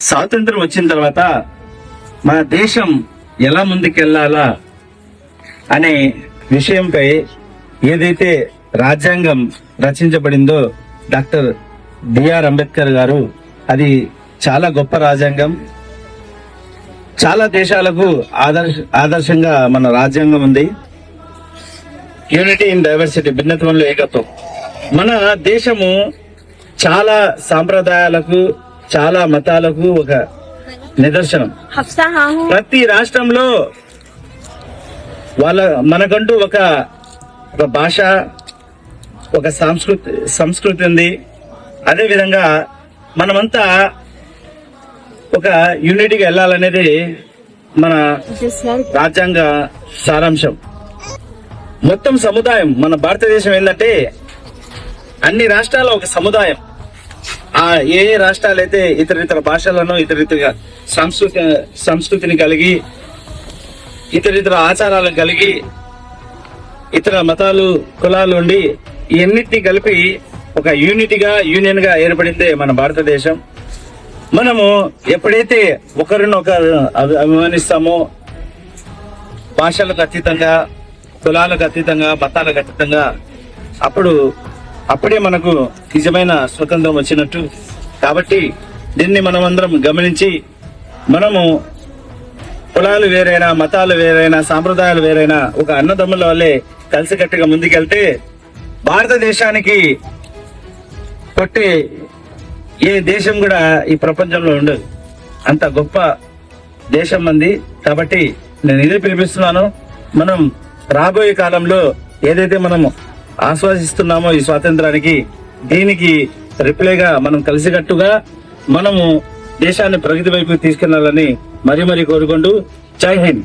స్వాతంత్రం వచ్చిన తర్వాత మన దేశం ఎలా ముందుకెళ్లాలా అనే విషయంపై ఏదైతే రాజ్యాంగం రచించబడిందో డాక్టర్ బిఆర్ అంబేద్కర్ గారు, అది చాలా గొప్ప రాజ్యాంగం. చాలా దేశాలకు ఆదర్శంగా మన రాజ్యాంగం ఉంది. యూనిటీ ఇన్ డైవర్సిటీ, భిన్నత్వంలో ఏకత్వం. మన దేశము చాలా సాంప్రదాయాలకు, చాలా మతాలకు ఒక నిదర్శనం. ప్రతి రాష్ట్రంలో మనకంటూ ఒక భాష, ఒక సంస్కృతి ఉంది. అదే విధంగా మనమంతా ఒక యూనిటీగా వెళ్ళాలనేది మన రాజ్యాంగ సారాంశం. మొత్తం సముదాయం, మన భారతదేశం ఏంటంటే అన్ని రాష్ట్రాల ఒక సముదాయం. ఏ రాష్ట్రాలు అయితే ఇతర భాషలను, ఇతర సంస్కృతిని కలిగి, ఇతర ఆచారాలను కలిగి, ఇతర మతాలు, కులాలు ఉండి ఇవన్నిటిని కలిపి ఒక యూనియన్ గా ఏర్పడిందే మన భారతదేశం. మనము ఎప్పుడైతే ఒకరినొకరు అభిమానిస్తామో, భాషలకు అతీతంగా, కులాలకు అతీతంగా, మతాలకు అతీతంగా, అప్పుడే మనకు నిజమైన స్వతంత్రం వచ్చినట్టు. కాబట్టి దీన్ని మనమందరం గమనించి, మనము కులాలు వేరైనా, మతాలు వేరైనా, సాంప్రదాయాలు వేరైనా ఒక అన్నదమ్ముల వల్లే కలిసికట్టుగా ముందుకెళ్తే భారతదేశానికి కొట్టే ఏ దేశం కూడా ఈ ప్రపంచంలో ఉండదు. అంత గొప్ప దేశం మంది. కాబట్టి నేను ఇదే పిలిపిస్తున్నాను, మనం రాబోయే కాలంలో ఏదైతే మనము ఆస్వాదిస్తున్నామో ఈ స్వాతంత్రానికి, దీనికి రిప్లైగా మనం కలిసికట్టుగా మనము దేశాన్ని ప్రగతి వైపు తీసుకెళ్లాలని మరీ కోరుకుంటూ, జై హింద్.